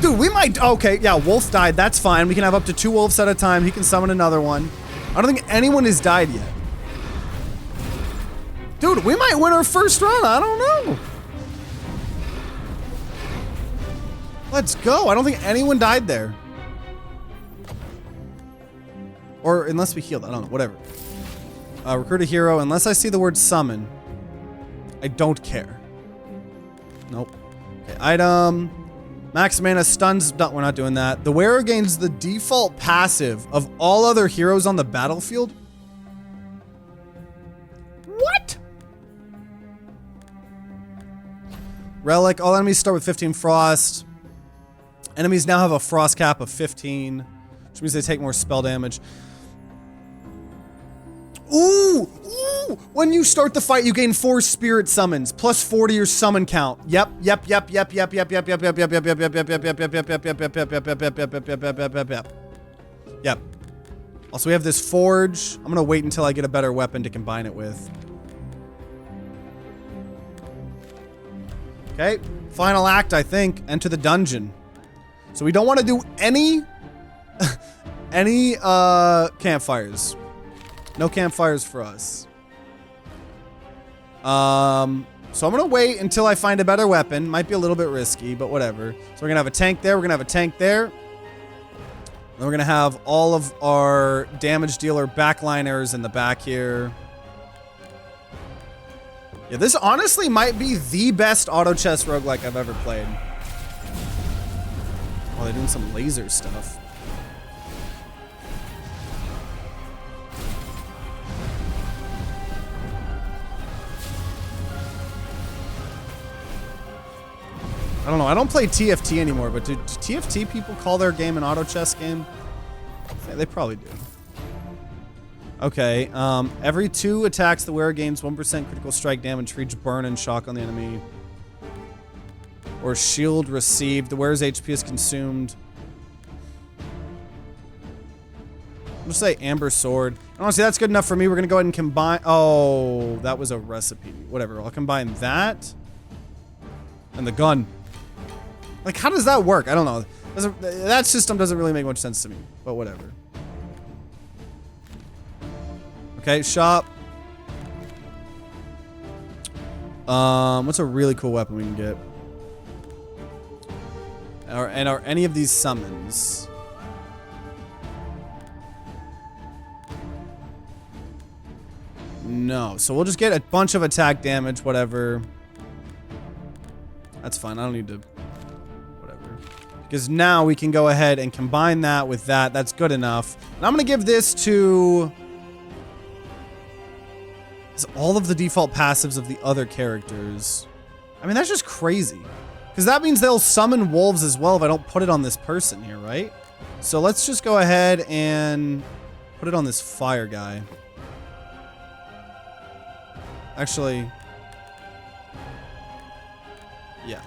Speaker 1: Dude, we might... Okay, yeah, wolf died, that's fine. We can have up to 2 wolves at a time. He can summon another one. I don't think anyone has died yet. Dude, we might win our first run. I don't know. Let's go. I don't think anyone died there. Or unless we healed. I don't know. Whatever. Recruit a hero. Unless I see the word summon. I don't care. Nope. Okay, item. Max mana stuns. No, we're not doing that. The wearer gains the default passive of all other heroes on the battlefield. What? Relic. All enemies start with 15 frost. Enemies now have a frost cap of 15, which means they take more spell damage. Ooh! Ooh! When you start the fight, you gain 4 spirit summons, plus 4 to your summon count. Yep. Also, we have this forge. I'm gonna wait until I get a better weapon to combine it with. Okay, final act, I think. Enter the dungeon. So we don't want to do any campfires. No campfires for us. So I'm gonna wait until I find a better weapon. Might be a little bit risky, but whatever. So we're gonna have a tank there. We're gonna have a tank there. And we're gonna have all of our damage dealer backliners in the back here. Yeah, this honestly might be the best auto chess roguelike I've ever played. Oh, they're doing some laser stuff. I don't know. I don't play TFT anymore, but do TFT people call their game an auto chess game? Yeah, they probably do. Okay, every 2 attacks, the wearer gains 1% critical strike damage for each burn and shock on the enemy. Or shield received. The wearer's HP is consumed. I'm gonna say Amber Sword. Honestly, that's good enough for me. We're gonna go ahead and combine... Oh, that was a recipe. Whatever, I'll combine that. And the gun. Like, how does that work? I don't know. That system doesn't really make much sense to me, but whatever. Okay, shop. What's a really cool weapon we can get? Are any of these summons? No. So we'll just get a bunch of attack damage, whatever. That's fine. I don't need to... Whatever. Because now we can go ahead and combine that with that. That's good enough. And I'm going to give this to... all of the default passives of the other characters. I mean, that's just crazy. Because that means they'll summon wolves as well if I don't put it on this person here, right? So let's just go ahead and put it on this fire guy. Actually, yeah.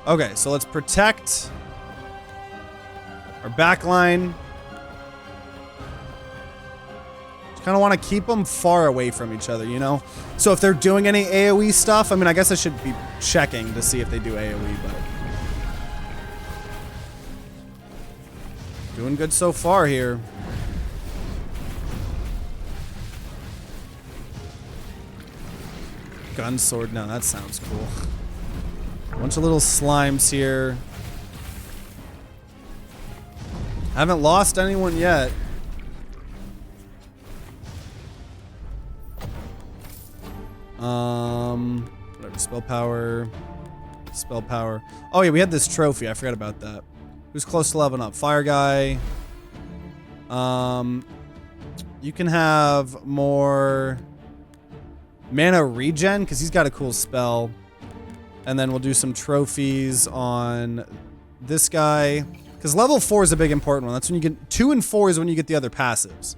Speaker 1: Okay, so let's protect our backline. Kind of want to keep them far away from each other, you know? So if they're doing any AoE stuff, I mean, I guess I should be checking to see if they do AoE, but... doing good so far here. Gun sword, no, that sounds cool. A bunch of little slimes here. Haven't lost anyone yet. Whatever, spell power. Spell power. Oh yeah, we had this trophy. I forgot about that. Who's close to leveling up? Fire guy. You can have more mana regen because he's got a cool spell. And then we'll do some trophies on this guy. Because level 4 is a big important one. That's when you get 2 and 4 is when you get the other passives.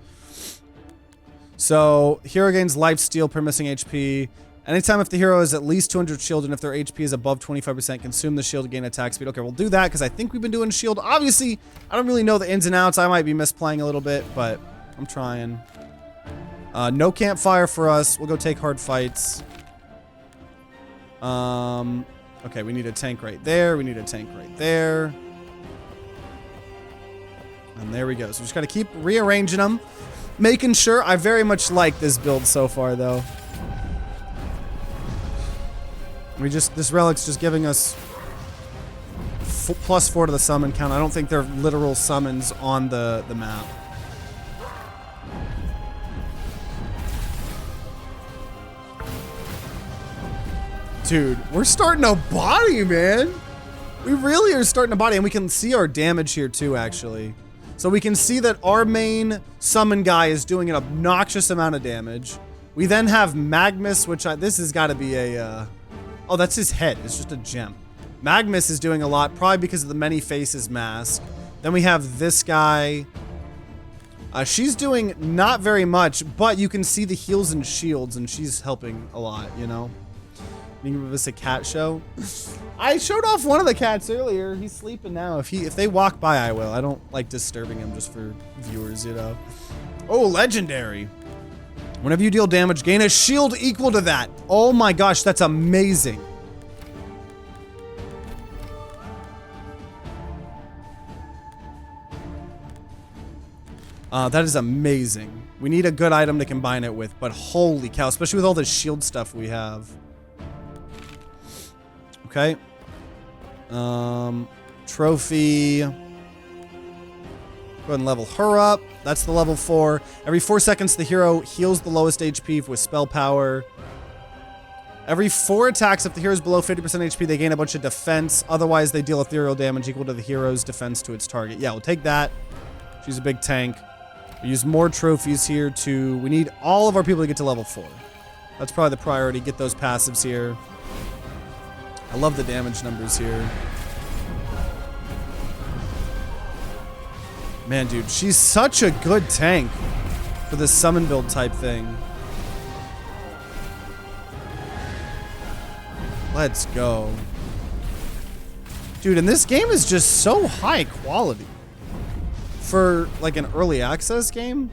Speaker 1: So, hero gains life steal per missing HP. Anytime if the hero is at least 200 shield and if their HP is above 25%, consume the shield to gain attack speed. Okay, we'll do that because I think we've been doing shield. Obviously, I don't really know the ins and outs. I might be misplaying a little bit, but I'm trying. No campfire for us. We'll go take hard fights. Okay, we need a tank right there. We need a tank right there. And there we go. So we just got to keep rearranging them. Making sure. I very much like this build so far, though. This relic's just giving us +4 to the summon count. I don't think they're literal summons on the map. Dude, we're starting a body, man. We really are starting a body, and we can see our damage here too, actually. So we can see that our main summon guy is doing an obnoxious amount of damage. We then have Magnus, which this has got to be a... oh, that's his head. It's just a gem. Magnus is doing a lot, probably because of the many faces mask. Then we have this guy. She's doing not very much, but you can see the heals and shields, and she's helping a lot, you know? You can give us a cat show. I showed off one of the cats earlier. He's sleeping now. If they walk by, I will. I don't like disturbing him just for viewers, you know? Oh, legendary. Whenever you deal damage, gain a shield equal to that. Oh my gosh, that's amazing. That is amazing. We need a good item to combine it with, but holy cow, especially with all the shield stuff we have. Okay. Trophy. Go ahead and level her up. That's the level 4. Every 4 seconds, the hero heals the lowest HP with spell power. Every 4 attacks, if the hero is below 50% HP, they gain a bunch of defense. Otherwise, they deal ethereal damage equal to the hero's defense to its target. Yeah, we'll take that. She's a big tank. We use more trophies here to... we need all of our people to get to level 4. That's probably the priority. Get those passives here. I love the damage numbers here. Man, dude, she's such a good tank for this summon build type thing. Let's go. Dude, and this game is just so high quality. For, like, an early access game.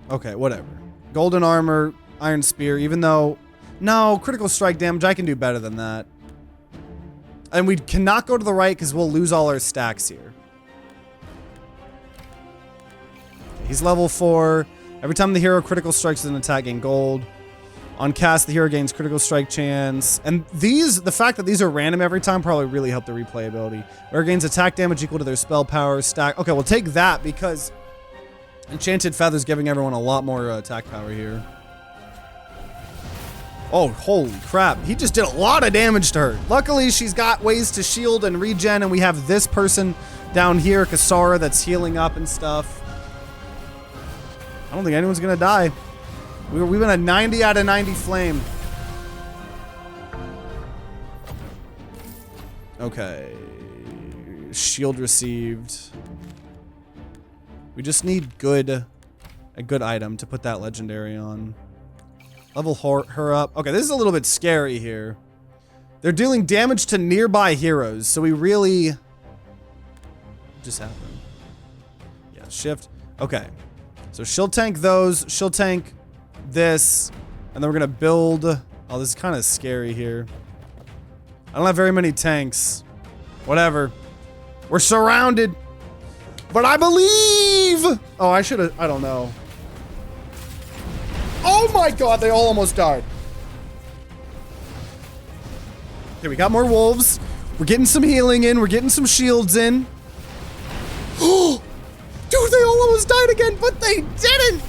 Speaker 1: Okay, whatever. Golden armor, iron spear, even though... No, critical strike damage, I can do better than that. And we cannot go to the right because we'll lose all our stacks here. He's level 4. Every time the hero critical strikes with an attack, gain gold. On cast, the hero gains critical strike chance. And these, the fact that these are random every time probably really help the replayability. Or gains attack damage equal to their spell power stack. Okay, we'll take that because Enchanted Feather's giving everyone a lot more attack power here. Oh, holy crap. He just did a lot of damage to her. Luckily, she's got ways to shield and regen, and we have this person down here, Kasara, that's healing up and stuff. I don't think anyone's gonna die. We've been a 90 out of 90 flame. Okay. Shield received. We just need a good item to put that legendary on. Level her up. Okay, this is a little bit scary here. They're dealing damage to nearby heroes, so we really... What just happened? Yeah, shift. Okay. So she'll tank those. She'll tank this. And then we're going to build... Oh, this is kind of scary here. I don't have very many tanks. Whatever. We're surrounded. But I believe... Oh, I should have... I don't know. Oh my god, they all almost died. Okay, we got more wolves. We're getting some healing in. We're getting some shields in. Oh, dude, they all almost died again, but they didn't.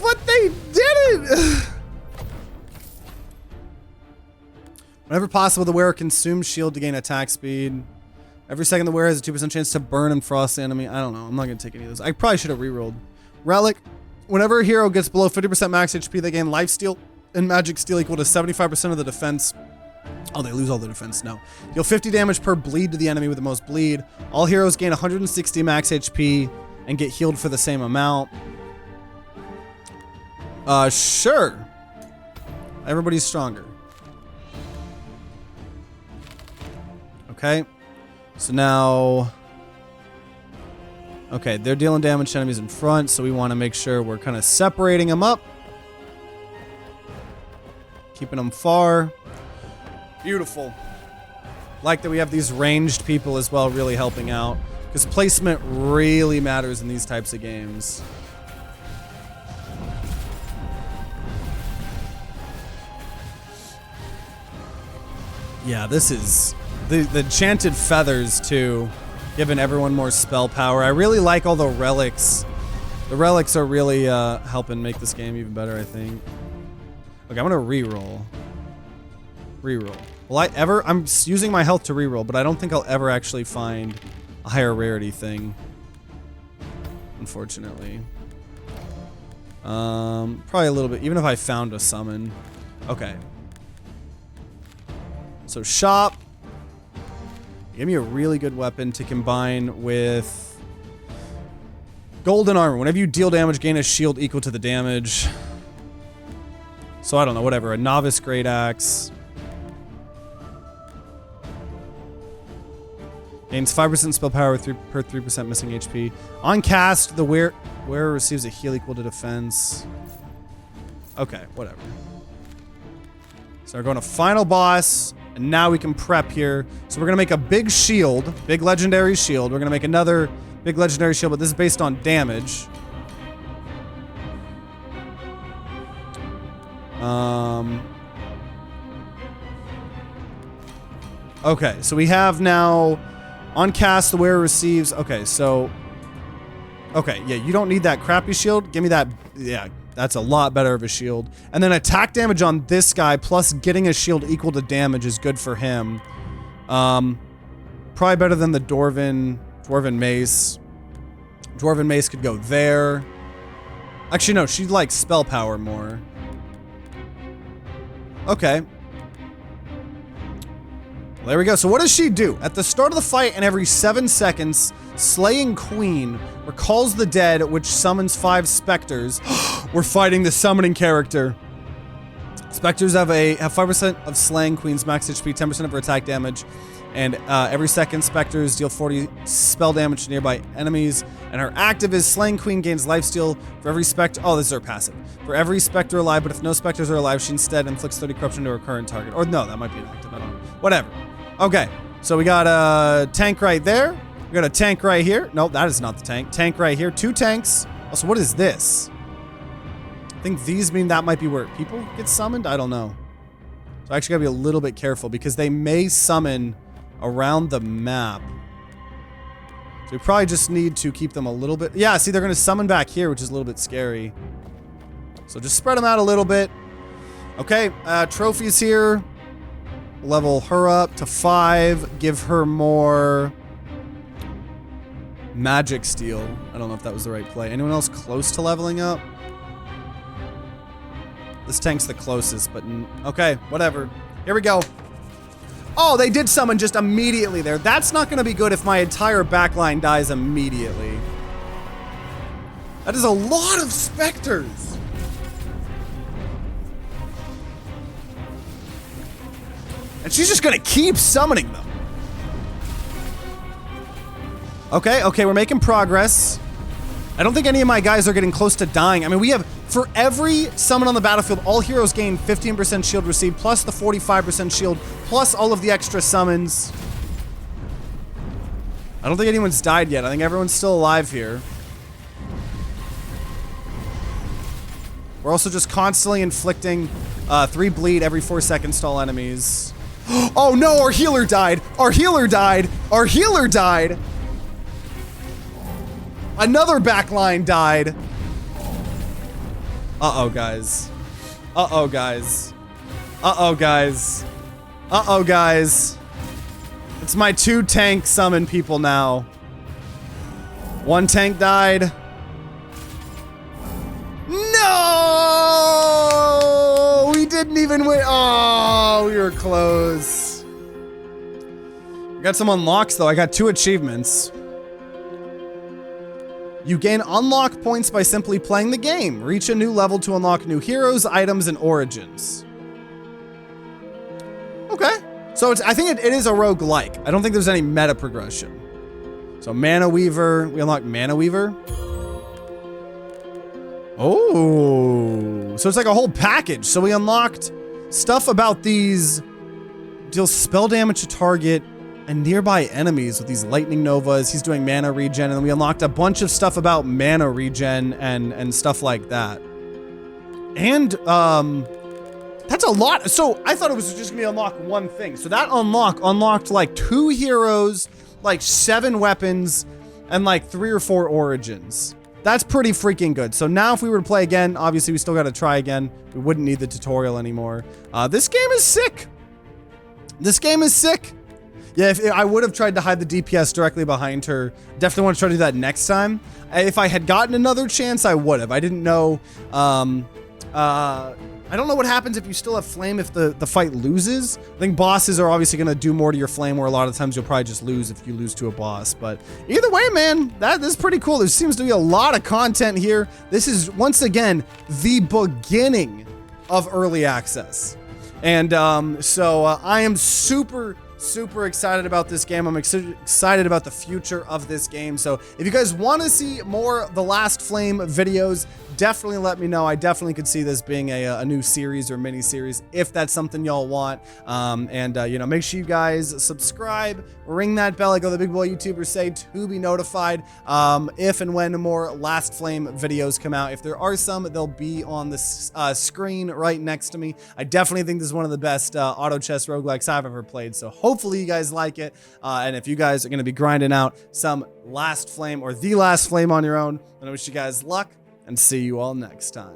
Speaker 1: But they didn't. Whenever possible, the wearer consumes shield to gain attack speed. Every second, the wearer has a 2% chance to burn and frost the enemy. I don't know. I'm not going to take any of those. I probably should have rerolled. Relic. Whenever a hero gets below 50% max HP, they gain life steal and magic steal equal to 75% of the defense. Oh, they lose all the defense. No. Deal 50 damage per bleed to the enemy with the most bleed. All heroes gain 160 max HP and get healed for the same amount. Sure. Everybody's stronger. Okay. So now... Okay, they're dealing damage to enemies in front, so we want to make sure we're kind of separating them up. Keeping them far. Beautiful. Like that we have these ranged people as well really helping out. Because placement really matters in these types of games. Yeah, this is... The Enchanted Feathers, too. Giving everyone more spell power. I really like all the relics. The relics are really helping make this game even better, I think. Okay, I'm gonna reroll. Reroll. Will I ever? I'm using my health to reroll, but I don't think I'll ever actually find a higher rarity thing. Unfortunately. Probably a little bit, even if I found a summon. Okay. So shop. Give me a really good weapon to combine with golden armor. Whenever you deal damage, gain a shield equal to the damage. So I don't know, whatever. A novice great axe. Gains 5% spell power per 3% missing HP. On cast, the wearer receives a heal equal to defense. Okay, whatever. So we're going to final boss. And now we can prep here. So we're going to make a big shield. Big legendary shield. We're going to make another big legendary shield, but this is based on damage. Okay, so we have now... On cast, the wearer receives... Okay, so... Okay, yeah, you don't need that crappy shield. Give me that... Yeah, that's a lot better of a shield. And then attack damage on this guy, plus getting a shield equal to damage is good for him. Probably better than the Dwarven Mace. Dwarven Mace could go there. Actually, no, she likes spell power more. Okay. Well, there we go. So what does she do? At the start of the fight and every 7 seconds, Slaying Queen recalls the dead, which summons 5 specters. We're fighting the summoning character. Specters have 5% of Slaying Queen's max HP, 10% of her attack damage, and every second, specters deal 40 spell damage to nearby enemies. And her active is Slaying Queen gains lifesteal for every spectre. Oh, this is her passive. For every spectre alive, but if no specters are alive, she instead inflicts 30 corruption to her current target. Or no, that might be an active. I don't know. Whatever. Okay, so we got a tank right there. We got a tank right here. Nope, that is not the tank. Tank right here. 2 tanks. Also, what is this? I think these mean that might be where people get summoned. I don't know. So I actually gotta be a little bit careful because they may summon around the map. So we probably just need to keep them a little bit. Yeah, see, they're going to summon back here, which is a little bit scary. So just spread them out a little bit. Okay, trophies here. Level her up to 5. Give her more magic steel. I don't know if that was the right play. Anyone else close to leveling up? This tank's the closest, but okay, whatever. Here we go. Oh, they did summon just immediately there. That's not going to be good if my entire backline dies immediately. That is a lot of specters. And she's just going to keep summoning them. Okay, we're making progress. I don't think any of my guys are getting close to dying. I mean, we have, for every summon on the battlefield, all heroes gain 15% shield received, plus the 45% shield, plus all of the extra summons. I don't think anyone's died yet. I think everyone's still alive here. We're also just constantly inflicting 3 bleed every 4 seconds to all enemies. Oh no, our healer died! Our healer died! Our healer died! Another backline died. Uh-oh, guys. Uh-oh, guys. Uh-oh, guys. Uh-oh, guys. It's my 2 tank summon people now. 1 tank died. No! We didn't even win. Oh, we were close. We got some unlocks, though. I got 2 achievements. You gain unlock points by simply playing the game. Reach a new level to unlock new heroes, items, and origins. Okay. So I think it is a roguelike. I don't think there's any meta progression. So Mana Weaver. We unlock Mana Weaver. Oh. So it's like a whole package. So we unlocked stuff about these. Deals spell damage to target and nearby enemies with these lightning novas. He's doing mana regen, and then we unlocked a bunch of stuff about mana regen and stuff like that. And that's a lot. So I thought it was just gonna unlock 1 thing. So that unlocked like 2 heroes, like 7 weapons, and like 3 or 4 origins. That's pretty freaking good. So now if we were to play again, obviously we still got to try again. We wouldn't need the tutorial anymore. This game is sick. This game is sick. Yeah, if I would have tried to hide the DPS directly behind her. Definitely want to try to do that next time. If I had gotten another chance, I would have. I didn't know. I don't know what happens if you still have flame if the fight loses. I think bosses are obviously going to do more to your flame, where a lot of times you'll probably just lose if you lose to a boss. But either way, man, this is pretty cool. There seems to be a lot of content here. This is, once again, the beginning of early access. And so I am super excited about this game. I'm excited about the future of this game. So if you guys want to see more The Last Flame videos, definitely let me know. I definitely could see this being a new series or mini series if that's something y'all want. You know, make sure you guys subscribe, ring that bell like all the big boy YouTubers say, to be notified if and when more Last Flame videos come out. If there are some, they'll be on the screen right next to me. I definitely think this is one of the best auto chess roguelikes I've ever played. So hopefully you guys like it. And if you guys are going to be grinding out some Last Flame or The Last Flame on your own, then I wish you guys luck and see you all next time.